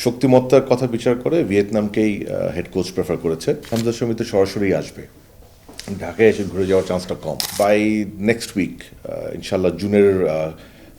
শক্তিমত্তার কথা বিচার করে ভিয়েতনামকেই হেড কোচ প্রেফার করেছে। হামজা শমী তো সরাসরি আসবে, ঢাকায় এসে ঘুরে যাওয়ার চান্সটা কম। বাই নেক্সট উইক ইনশাল্লাহ জুনের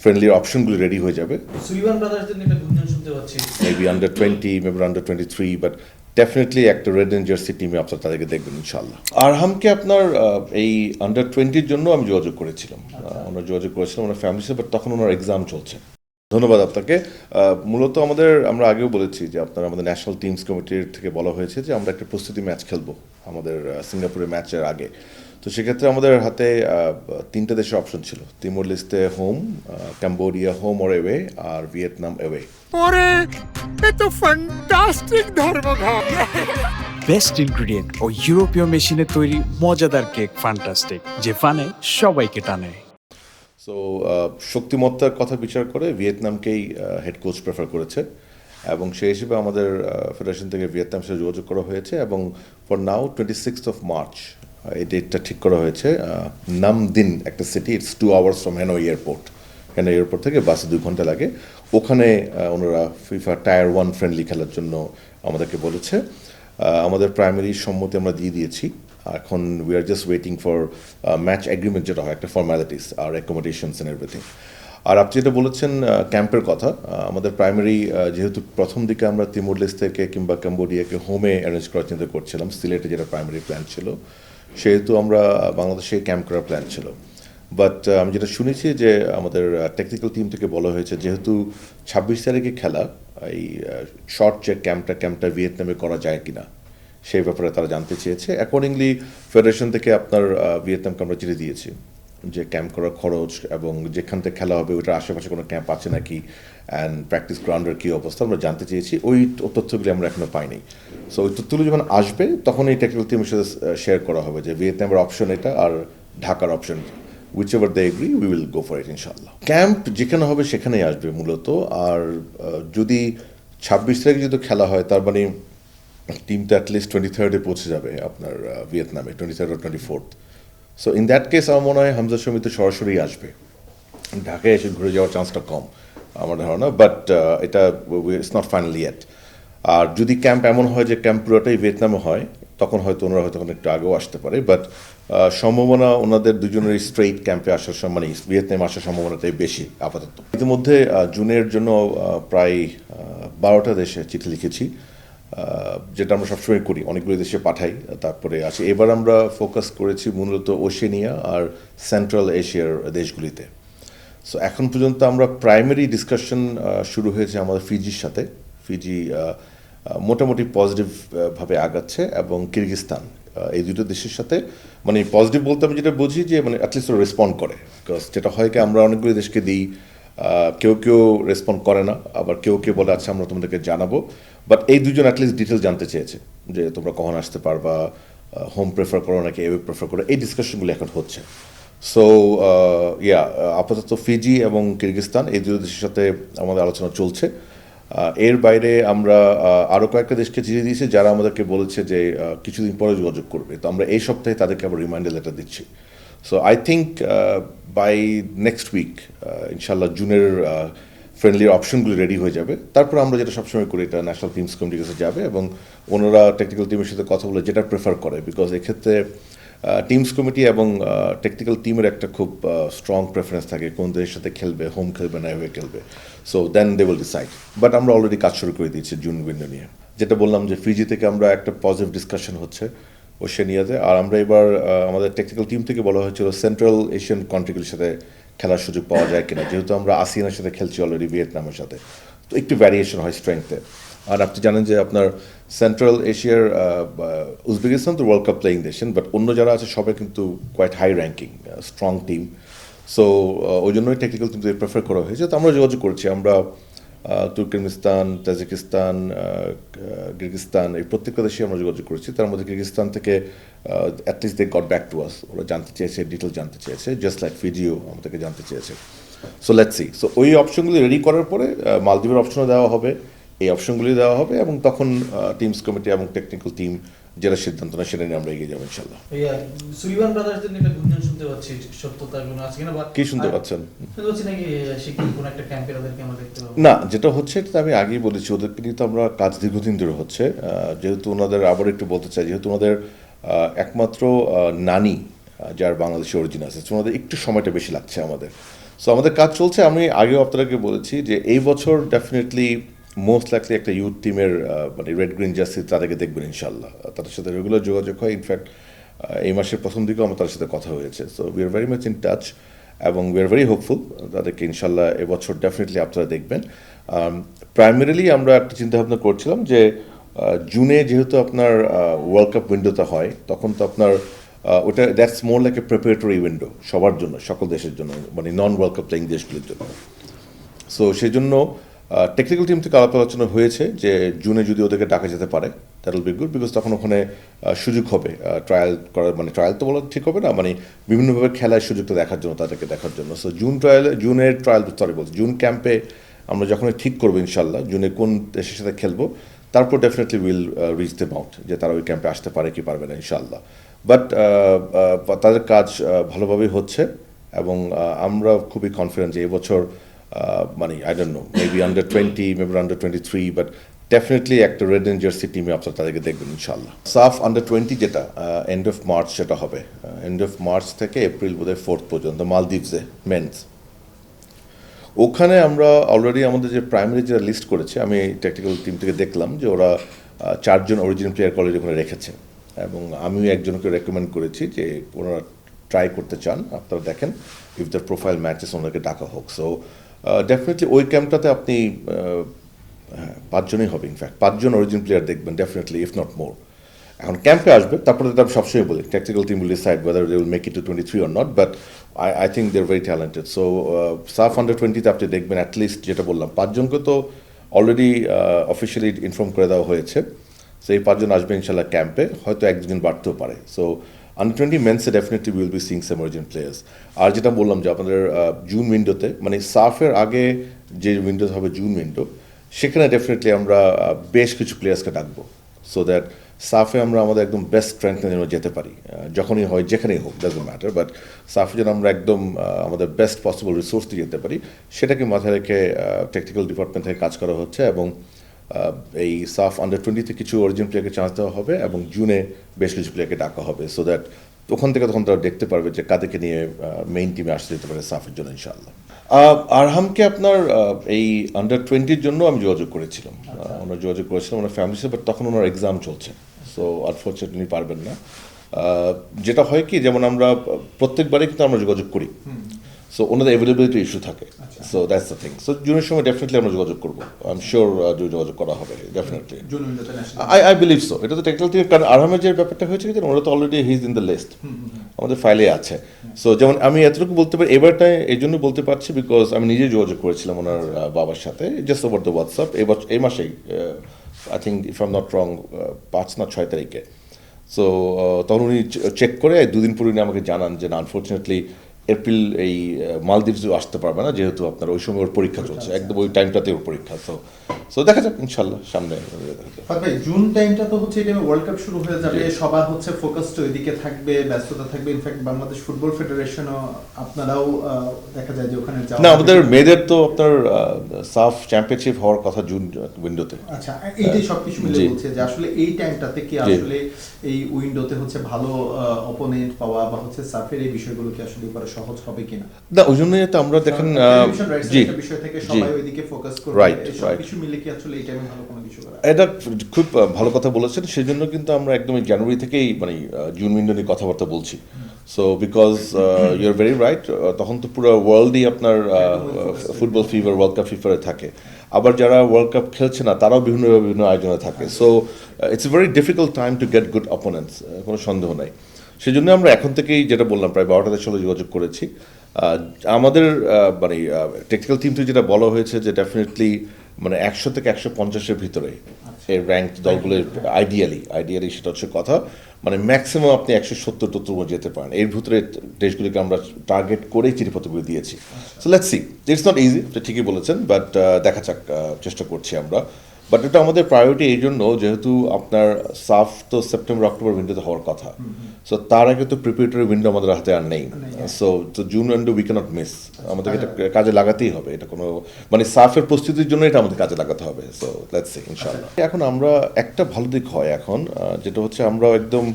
ফ্রেন্ডলি অপশনগুলো রেডি হয়ে যাবে। সুলিভান ব্রাদার্সদের নিয়ে একটা গুঞ্জন শুনতে পাচ্ছি, maybe under 20, maybe under 23, but definitely একটা রেড এন্ড জার্সি টিমে আপনার তাদেরকে দেখবেন ইনশাল্লাহ। আরহামকে আপনার এই আন্ডার 20 জন্য আমি যোগাযোগ করেছিলাম, ওনার যোগাযোগ করেছিলাম ওনার ফ্যামিলির সাথে, বাট তখন ওনার এক্সাম চলছে। ধন্যবাদ আপনাকে। মূলত আমরা আগেও বলেছি যে আমাদের ন্যাশনাল টিমস কমিটির থেকে বলা হয়েছে যে আমরা একটা প্রস্তুতি ম্যাচ খেলবো আমাদের সিঙ্গাপুরের ম্যাচের আগে। তো সেক্ষেত্রে আমাদের হাতে 3টে দেশের অপশন ছিল, Timor Leste home, Cambodia home or away, আর ভিয়েতনাম এওয়ে। ওরে এ তো ফ্যান্টাস্টিক ধর্মঘট। বেস্ট ইনগ্রিডিয়েন্ট ও ইউরোপীয় মেশিনে তৈরি মজাদার কেক ফ্যান্টাস্টিক, যে ফানে সবাইকে টানে। সো শক্তিমত্তার কথা বিচার করে ভিয়েতনামকেই হেড কোচ প্রেফার করেছে, এবং সেই হিসেবে আমাদের ফেডারেশন থেকে ভিয়েতনামের সাথে যোগাযোগ করা হয়েছে, এবং ফর নাও 26th March এই ডেটটা ঠিক করা হয়েছে। নাম দিন একটা city, it's 2 hours from Hanoi airport. Hanoi airport থেকে বাসে 2 ঘন্টা লাগে। ওখানে ওনারা ফিফা টায়ার 1 ফ্রেন্ডলি খেলার জন্য আমাদেরকে বলেছে। আমাদের প্রাইমারি সম্মতি আমরা দিয়ে দিয়েছি। এখন we are just waiting for match agreement, যেটা হয় একটা ফর্মালিটিস আর অ্যাকোমোডেশনস অ্যান্ড এভরিথিং। আর আপনি যেটা বলেছেন ক্যাম্পের কথা, আমাদের প্রাইমারি যেহেতু প্রথম দিকে আমরা তিমোর লেস্তেকে কিংবা ক্যাম্বোডিয়াকে হোমে অ্যারেঞ্জ করার চিন্তা করছিলাম, সিলেটে যেটা প্রাইমারি প্ল্যান ছিল, সেহেতু আমরা বাংলাদেশে ক্যাম্প করার প্ল্যান ছিল। বাট আমি যেটা শুনেছি যে আমাদের টেকনিক্যাল টিম থেকে বলা হয়েছে যেহেতু 26 তারিখে খেলা, এই শর্ট যে ক্যাম্পটা ভিয়েতনামে করা যায় কিনা সেই ব্যাপারে তারা জানতে চেয়েছে। অ্যাকর্ডিংলি ফেডারেশন থেকে আপনার ভিয়েতনামকে আমরা চিঠি দিয়েছি যে ক্যাম্প করার খরচ এবং যেখান থেকে খেলা হবে ওইটার আশেপাশে কোনো ক্যাম্প আছে নাকি, অ্যান্ড প্র্যাকটিস গ্রাউন্ডের কী অবস্থা আমরা জানতে চেয়েছি। ওই তথ্যগুলি আমরা এখনো পাইনি। সো ওই তথ্যগুলো যখন আসবে তখন এই টেকনিক্যাল টিমের সাথে শেয়ার করা হবে যে ভিয়েতনামের অপশন এটা আর ঢাকার option, whichever they agree we will go for it ইনশাল্লাহ। ক্যাম্প যেখানে হবে সেখানেই আসবে মূলত। আর যদি 26 তারিখে যদি খেলা হয়, তার মানে টিমটা অ্যাটলিস্ট 23rd পৌঁছে যাবে আপনার ভিয়েতনামে, 23rd or 24th। So in that case আমার মনে হয় হামজা শমী তো সরাসরি আসবে, ঢাকায় এসে ঘুরে যাওয়ার চান্সটা কম আমার ধারণা, বাট এটা ইটস নট ফাইনাল ইয়েট। আর যদি ক্যাম্প এমন হয় যে ক্যাম্প পুরোটাই ভিয়েতনামে হয়, তখন হয়তো ওনারা হয়তো একটু আগেও আসতে পারে, বাট সম্ভাবনা ওনাদের দুজনেরই স্ট্রেইট ক্যাম্পে আসার মানে ভিয়েতনামে আসার সম্ভাবনাটাই বেশি আপাতত। ইতিমধ্যে জুনের জন্য প্রায় 12টা দেশে চিঠি লিখেছি, যেটা আমরা সবসময় করি, অনেকগুলো দেশে পাঠাই, তারপরে আসি। এবার আমরা ফোকাস করেছি মূলত ওশেনিয়া আর সেন্ট্রাল এশিয়ার দেশগুলিতে। সো এখন পর্যন্ত আমরা প্রাইমারি ডিসকাশন শুরু হয়েছে আমাদের ফিজির সাথে। ফিজি মোটামুটি পজিটিভভাবে আগাচ্ছে, এবং কিরগিস্তান, এই দুটো দেশের সাথে মানে পজিটিভ বলতে আমি যেটা বুঝি যে মানে অ্যাটলিস্ট ওরা রেসপন্ড করে। বিকজ যেটা হয় কি, আমরা অনেকগুলো দেশকে দিই, কেউ কেউ রেসপন্ড করে না, আবার কেউ কেউ বলে আচ্ছা আমরা তোমাদেরকে জানাবো। বাট এই দুজন অ্যাটলিস্ট ডিটেল জানতে চেয়েছে যে তোমরা কখন আসতে পারবা, হোম প্রেফার করো নাকি এওয়ে প্রেফার করো, এই ডিসকাশনগুলো এখন হচ্ছে। সো আপাতত ফিজি এবং কিরগিস্তান এই দুটো দেশের সাথে আমাদের আলোচনা চলছে। এর বাইরে আমরা আরও কয়েকটা দেশকে চিঠি দিয়েছি যারা আমাদেরকে বলেছে যে কিছুদিন পরে যোগাযোগ করবে। তো আমরা এই সপ্তাহে তাদেরকে আবার রিমাইন্ডার লেটার দিচ্ছি। So I think by next week ইনশাল্লাহ জুনের ফ্রেন্ডলি অপশনগুলো রেডি হয়ে যাবে। তারপর আমরা যেটা সবসময় করি, এটা ন্যাশনাল টিমস কমিটির কাছে যাবে, এবং ওনারা টেকনিক্যাল টিমের সাথে কথা বলে যেটা প্রেফার করে, বিকজ এক্ষেত্রে টিমস কমিটি এবং টেকনিক্যাল টিমের একটা খুব স্ট্রং প্রেফারেন্স থাকে কোন দেশের সাথে খেলবে, হোম খেলবে না এভাবে খেলবে। So then they will decide. But আমরা অলরেডি কাজ শুরু করে দিয়েছি জুন উইন্ডো নিয়ে। যেটা বললাম যে ফিজি থেকে আমরা একটা পজিটিভ ডিসকাশন হচ্ছে ওশেনিয়াতে, আর আমরা এবার আমাদের টেকনিক্যাল টিম থেকে বলা হয়েছিল সেন্ট্রাল এশিয়ান কান্ট্রিগুলির সাথে খেলার সুযোগ পাওয়া যায় কিনা, যেহেতু আমরা আসিয়ানের সাথে খেলছি অলরেডি ভিয়েতনামের সাথে, তো একটু ভ্যারিয়েশন হয় স্ট্রেংথে। আর আপনি জানেন যে আপনার সেন্ট্রাল এশিয়ার উজবেকিস্তান তো world cup playing nation, but অন্য যারা আছে সবাই কিন্তু quite high ranking strong team. So ওই জন্যই টেকনিক্যাল টিম প্রেফার করা হয়েছে। তো আমরা যোগাযোগ করেছি, আমরা তুর্কমেনিস্তান, তাজিকিস্তান, কিরগিস্তান, এই প্রত্যেকটা দেশে আমরা যোগাযোগ করেছি। তার মধ্যে কিরগিস্তান থেকে at least they got back to us, ওরা জানতে চেয়েছে, ডিটেল জানতে চেয়েছে, জাস্ট লাইক ফিজিও আমাদেরকে জানতে চেয়েছে। So let's see. সো ওই অপশনগুলি রেডি করার পরে মালদ্বীপের অপশনও দেওয়া হবে, এই অপশনগুলি দেওয়া হবে, এবং তখন টিমস কমিটি এবং টেকনিক্যাল টিম যেটা সিদ্ধান্ত না সেটা নিয়ে আমরা এগিয়ে যাবো ইনশাল্লাহ। ভাইয়া সুলিভান ব্রাদার্সদের নিয়ে একটা গুঞ্জন শুনতে পাচ্ছি, সত্যতা কোনো আছে কিনা? বা কি শুনতে পাচ্ছেন? শুনতে পাচ্ছি নাকি শিগগিরই কোনো একটা ক্যাম্পে ওদেরকে আমরা দেখতে পাবো? না, যেটা হচ্ছে এটা আমি আগেই বলেছি, ওদেরকে নিয়ে তো আমরা কাজ দীর্ঘদিন ধরে হচ্ছে। যেহেতু ওনাদের আবার একটু বলতে চাই, যেহেতু ওনাদের একমাত্র নানি যার বাংলাদেশি অরিজিন আছে, ওনাদের একটু সময়টা বেশি লাগছে আমাদের। সো আমাদের কাজ চলছে। আমি আগেও আপনাদেরকে বলেছি যে এই বছর ডেফিনেটলি মোস্ট লাইকলি একটা ইউথ টিমের মানে রেড গ্রিন জার্সি তাদেরকে দেখবেন ইনশাল্লাহ। তাদের সাথে রেগুলার যোগাযোগ হয়। ইনফ্যাক্ট এই মাসের প্রথম দিকেও আমার তাদের সাথে কথা হয়েছে। So we are very much in touch এবং উই আর ভেরি হোপফুল তাদেরকে ইনশাল্লাহ এবছর ডেফিনেটলি আপনারা দেখবেন। প্রাইমারিলি আমরা একটা চিন্তাভাবনা করছিলাম যে জুনে যেহেতু আপনার ওয়ার্ল্ড কাপ উইন্ডোতে হয়, তখন তো আপনার ওটা that's more like a preparatory window সবার জন্য, সকল দেশের জন্য, মানে নন ওয়ার্ল্ড কাপ প্লেয়িং দেশগুলির জন্য। সো সেই জন্য টেকনিক্যাল টিম থেকে আলাপ আলোচনা হয়েছে যে জুনে যদি ওদেরকে ডাকা যেতে পারে that will be good, because তখন ওখানে সুযোগ হবে ট্রায়াল করার, মানে ট্রায়াল তো বলা ঠিক হবে না, মানে বিভিন্নভাবে খেলার সুযোগটা দেখার জন্য, তাদেরকে দেখার জন্য। সো জুন ক্যাম্পে আমরা যখন ঠিক করবো ইনশাল্লাহ জুনে কোন দেশের সাথে খেলবো, তারপর definitely will reach them out যে তারা ওই ক্যাম্পে আসতে পারে কি পারবে না ইনশাল্লাহ। বাট তাদের কাজ ভালোভাবেই হচ্ছে এবং আমরা খুবই কনফিডেন্ট যে এবছর মানে I don't know, maybe under twenty, maybe আন্ডার-23, বাট ডেফিনেটলি একটা রেড এন্ড জার্সি টিমে আপনারা তাদেরকে দেখবেন ইনশাল্লাহ। সাফ আন্ডার-20 যেটা এন্ড অফ মার্চ সেটা হবে, এন্ড অফ মার্চ থেকে এপ্রিল বোধহয় 4 পর্যন্ত মালদ্বীপসে মেন্স। ওখানে আমরা অলরেডি আমাদের যে প্রাইমারি যেটা লিস্ট করেছে, আমি টেকনিক্যাল টিম থেকে দেখলাম যে ওরা 4 জন অরিজিনাল প্লেয়ার অলরেডি ওখানে রেখেছে এবং আমিও একজনকে রেকমেন্ড করেছি যে ওনারা ট্রাই করতে চান, আপনারা দেখেন ইফ দ্য প্রোফাইল ম্যাচেস ওনাকে ডাকা হোক। সো ডেফিনেটলি ওই ক্যাম্পটাতে আপনি 5 জনই হবে, ইনফ্যাক্ট 5 জন অরিজিনাল প্লেয়ার দেখবেন ডেফিনেটলি, ইফ নট মোর। এখন ক্যাম্পে আসবে, তারপরে আমি সবসময় বলি technical team will decide whether they will make it to 23 or not, but I think they are very talented. So SAFF আন্ডার-20তে আপনি দেখবেন অ্যাটলিস্ট যেটা বললাম 5 জনকে তো অলরেডি অফিসিয়ালি ইনফর্ম করে দেওয়া হয়েছে। সো এই 5 জন আসবে ইনশাল্লাহ ক্যাম্পে, হয়তো 1-2 বাড়তেও পারে। সো আন্ডার-20 মেন্সে definitely will be seeing some original players. আর যেটা বললাম যে আপনাদের জুন উইন্ডোতে, মানে সাফের আগে যে উইন্ডো হবে জুন উইন্ডো, সেখানে ডেফিনেটলি আমরা বেশ কিছু প্লেয়ার্সকে ডাকবো সো দ্যাট সাফে আমরা আমাদের একদম বেস্ট স্ট্রেংথে যেন যেতে পারি, যখনই হয় যেখানেই হোক ডাজন্ট ম্যাটার, বাট সাফে যেন আমরা একদম আমাদের বেস্ট পসিবল রিসোর্স দিয়ে যেতে পারি, সেটাকে মাথায় রেখে টেকনিক্যাল ডিপার্টমেন্ট থেকে কাজ করা হচ্ছে। এবং এই সাফ আন্ডার-20তে কিছু অরিজিনাল প্লেয়ারকে চান্স দেওয়া হবে এবং জুনে বেশ কিছু প্লেয়ারকে ডাকা হবে, সো দ্যাট ওখান থেকে তখন তারা দেখতে পারবে যে কাদেরকে নিয়ে মেইন টিমে আসতে যেতে পারে সাফের জন্য ইনশাআল্লাহ। আরহামকে আপনার এই আন্ডার-20 জন্য আমি যোগাযোগ করেছিলাম, ওনার যোগাযোগ করেছিলাম ওনার ফ্যামিলির সাথে, বাট তখন ওনার এক্সাম চলছে, সো আনফর্চুনেটলি পারবেন না। যেটা হয় কি, যেমন আমরা প্রত্যেকবারই কিন্তু আমরা যোগাযোগ করি, সো ওনাদের অ্যাভেলেবিলিটি ইস্যু থাকে, so that's the thing. So জুনের সময় ডেফিনেটলি আমরা যোগাযোগ করবো, আই এম শিওর যোগাযোগ করা হবে ডেফিনেটলি। I believe so. এটা তো টেকনিক্যাল টিম, কারণ আরহামের যে ব্যাপারটা হয়েছে কি, ওরা তো already he is in the list, আমাদের ফাইলে আছে। সো যেমন আমি এতটুকু বলতে পারি, এবারটায় এই জন্য বলতে পারছি বিকজ আমি নিজে যোগাযোগ করেছিলাম ওনার বাবার সাথে জাস্ট ওভার দ্য হোয়াটসঅ্যাপ এই মাসেই, I think if I am not wrong 5 না 6 তারিখে। সো তখন উনি চেক করে 2 দিন পরে উনি আমাকে জানান যে না, আনফর্চুনেটলি এপ্রিল এই মালদ্বীপসেও আসতে পারবে না, যেহেতু আপনার ওই সময় ওর পরীক্ষা চলছে, একদম ওই টাইমটাতে ওর পরীক্ষা। সো দেখা যাক ইনশাল্লাহ সামনে। ভাই জুন টাইমটা তো হচ্ছে, এই টাইমে ওয়ার্ল্ড কাপ শুরু হয়ে যাবে, সবার হচ্ছে ফোকাসটা ওইদিকে থাকবে, ব্যস্ততা থাকবে। ইনফ্যাক্ট বাংলাদেশ ফুটবল ফেডারেশনও আপনারাও দেখা যায় যে ওখানে না, আমাদের মেয়েদের তো আপনার সাফ চ্যাম্পিয়নশিপ হওয়ার কথা জুন উইন্ডোতে। আচ্ছা, এইটাই সবকিছু মিলে বলছে যে আসলে এই টাইমটাতে কি আসলে এই উইন্ডোতে হচ্ছে ভালো অপোনেন্ট পাওয়া বা হচ্ছে সাফের এই বিষয়গুলো কি আসলে করা সহজ হবে কিনা? না, ওই জন্যই তো আমরা দেখেন বিষয় থেকে সবাই ওইদিকে ফোকাস করবে, সবকিছু মিলে কি আসলে এই টাইমে ভালো কোনো কিছু করা? এটা খুব ভালো কথা বলেছেন। সেই জন্য কিন্তু আমরা একদম জানুয়ারি থেকেই মানে জুন উইন্ডো নিয়ে কথাবার্তা বলছি। So because you are very right, তখন তো পুরো ওয়ার্ল্ডই আপনার ফুটবল ফিভার, ওয়ার্ল্ড কাপ ফিভারে থাকে। আবার যারা ওয়ার্ল্ড কাপ খেলছে না তারাও বিভিন্ন আয়োজনে থাকে। So it's a very difficult time to get good opponents, কোনো সন্দেহ নাই। সেই জন্য আমরা এখন থেকেই যেটা বললাম প্রায় 12টা দেশের সাথে যোগাযোগ করেছি। আমাদের মানে টেকনিক্যাল টিম থেকে যেটা বলা হয়েছে যে ডেফিনেটলি মানে 100 থেকে 150-এর ভিতরে এই র্যাঙ্ক দলগুলো আইডিয়ালি সেটা হচ্ছে কথা, মানে ম্যাক্সিমাম আপনি 170-170 যেতে পারেন। এর ভিতরে দেশগুলিকে আমরা টার্গেট করেই চিঠিপত্রগুলো দিয়েছি। So let's see, it's not easy, ঠিকই বলেছেন, বাট দেখা যাক, চেষ্টা করছি আমরা। বাট এটা আমাদের প্রায়োরিটি এই জন্য যেহেতু আপনার সাফ তো সেপ্টেম্বর অক্টোবর উইন্ডোতে হওয়ার কথা, সো তার আগে তো প্রিপারেটরি উইন্ডো আমাদের হাতে আর নেই। So June window we cannot miss, আমাদেরকে এটা কাজে লাগাতেই হবে। এটা কোনো মানে সাফের প্রস্তুতির জন্য এটা আমাদের কাজে লাগাতে হবে। সো লেটস সি ইনশাআল্লাহ। এখন আমরা একটা ভালো দিক হয় এখন যেটা হচ্ছে আমরা একদম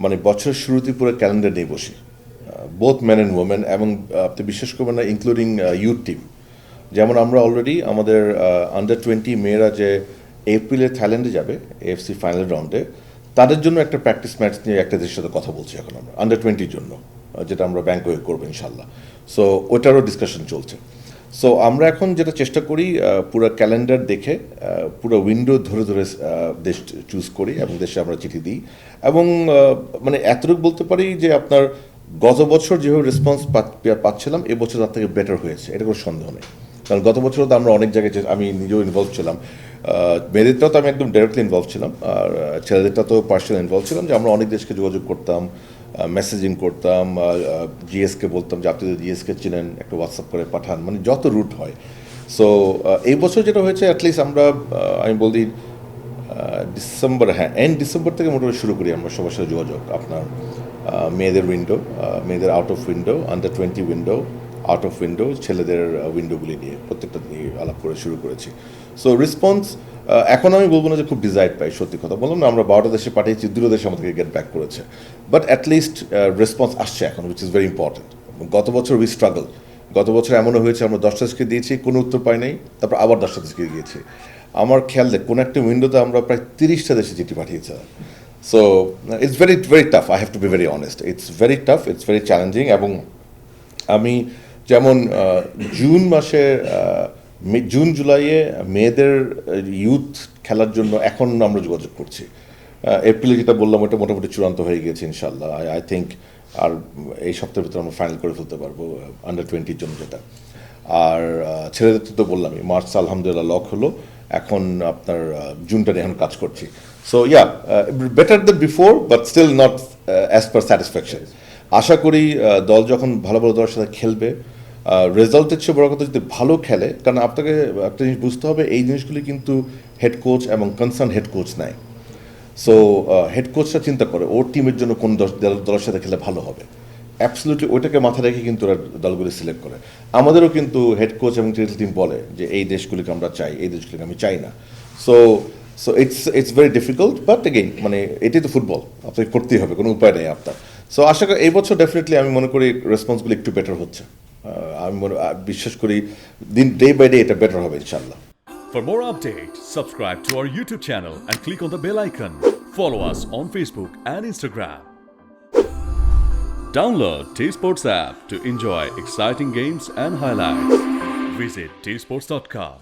মানে বছরের শুরুতে পুরো ক্যালেন্ডার নিয়ে বসি, বোথ মেন অ্যান্ড ওমেন, এবং আপনি বিশ্বাস করবেন না ইনক্লুডিং ইউথ টিম। যেমন আমরা অলরেডি আমাদের আন্ডার 20 মেয়েরা যে এপ্রিলে থাইল্যান্ডে যাবে এএফসি ফাইনাল রাউন্ডে, তাদের জন্য একটা প্র্যাকটিস ম্যাচ নিয়ে একটা দেশের সাথে কথা বলছি এখন আমরা আন্ডার 20 জন্য, যেটা আমরা ব্যাংককে করবো ইনশাল্লাহ। সো ওটারও ডিসকাশন চলছে। সো আমরা এখন যেটা চেষ্টা করি পুরো ক্যালেন্ডার দেখে পুরো উইন্ডো ধরে ধরে দেশ চুজ করি এবং দেশে আমরা চিঠি দিই। এবং মানে এতটুকু বলতে পারি যে আপনার গত বছর যেভাবে রেসপন্স পাচ্ছিলাম এবছর তার থেকে বেটার হয়েছে, এটা কোনো সন্দেহ নেই। কারণ গত বছরও তো আমরা অনেক জায়গায় আমি নিজেও ইনভলভ ছিলাম, মেয়েদেরটাও তো আমি একদম ডাইরেক্টলি ইনভলভ ছিলাম, আর ছেলেদেরটা তো পার্সিয়াল ইনভলভ ছিলাম, যে আমরা অনেক দেশকে যোগাযোগ করতাম, মেসেজিং করতাম, জিএসকে বলতাম যে আপনি যদি জিএসকে চিনেন একটু হোয়াটসঅ্যাপ করে পাঠান, মানে যত রুট হয়। সো এই বছর যেটা হয়েছে অ্যাটলিস্ট আমরা আমি বলি ডিসেম্বর, এন্ড ডিসেম্বর থেকে মোটামুটি শুরু করি আমরা সবার সাথে যোগাযোগ। আপনার মেয়েদের উইন্ডো, মেয়েদের out of window, under 20 window, out of window, ছেলেদের উইন্ডোগুলি নিয়ে প্রত্যেকটা নিয়ে আলাপ করে শুরু করেছি। সো রেসপন্স এখন আমি বলবো না যে খুব ডিজায়ার্ড পাই, সত্যি কথা বললাম না, আমরা 12টা দেশে পাঠিয়েছি, 2টা দেশে আমাদেরকে গেট ব্যাক করেছে, বাট অ্যাটলিস্ট রেসপন্স আসছে এখন, উইচ ইজ ভেরি ইম্পর্টেন্ট। গত বছর উই স্ট্রাগল, গত বছর এমনও হয়েছে আমরা 10টা দেশকে দিয়েছি, কোনো উত্তর পাই নাই, তারপর আবার 10টা দেশকে দিয়েছি। আমার খেয়াল দেখ কোনো একটা উইন্ডোতে আমরা প্রায় 30টা দেশে চিঠি পাঠিয়েছি। So it's very very tough, I have to be very honest, it's very tough, it's very challenging. এবং আমি যেমন জুন মাসে জুন জুলাইয়ে মেয়েদের ইউথ খেলার জন্য এখন আমরা যোগাযোগ করছি, এপ্রিলে যেটা বললাম ওটা মোটামুটি চূড়ান্ত হয়ে গেছে ইনশাল্লাহ। আই থিঙ্ক আর এই সপ্তাহের ভিতরে আমরা ফাইনাল করে ফেলতে পারবো আন্ডার 20 জন্য যেটা। আর ছেলেদের তো বললামই, মার্চ আলহামদুলিল্লাহ লক হলো, এখন আপনার জুনটা নিয়ে এখন কাজ করছি। So yeah better than before, but still not as per satisfaction. আশা করি দল যখন ভালো ভালো দলের সাথে খেলবে, রেজাল্টের চেয়ে বড় কথা যদি ভালো খেলে, কারণ আপনাকে একটা জিনিস বুঝতে হবে, এই জিনিসগুলি কিন্তু হেড কোচ এবং কনসার্ন হেড কোচ নেয়। সো হেড কোচরা চিন্তা করে ওর টিমের জন্য কোন দলের সাথে খেলে ভালো হবে, অ্যাবসলিউটলি ওইটাকে মাথায় রেখে কিন্তু ওরা দলগুলি সিলেক্ট করে। আমাদেরও কিন্তু হেড কোচ এবং টেনিস টিম বলে যে এই দেশগুলিকে আমরা চাই, এই দেশগুলিকে আমি চাই না। So so it's very difficult, but again মানে এটাই তো ফুটবল, আপনাকে করতেই হবে, কোনো উপায় নেই আপনার। সো আশা করি এই বছর ডেফিনেটলি আমি মনে করি রেসপন্সগুলি একটু বেটার হচ্ছে, আমি বিশ্বাস করি ডে বাই ডে এটা বেটার হবে ইনশাল্লাহ। For more updates, subscribe to our YouTube channel and click on the bell icon. Follow us on Facebook and Instagram. Download T-Sports app to enjoy exciting games and highlights. Visit tsports.com.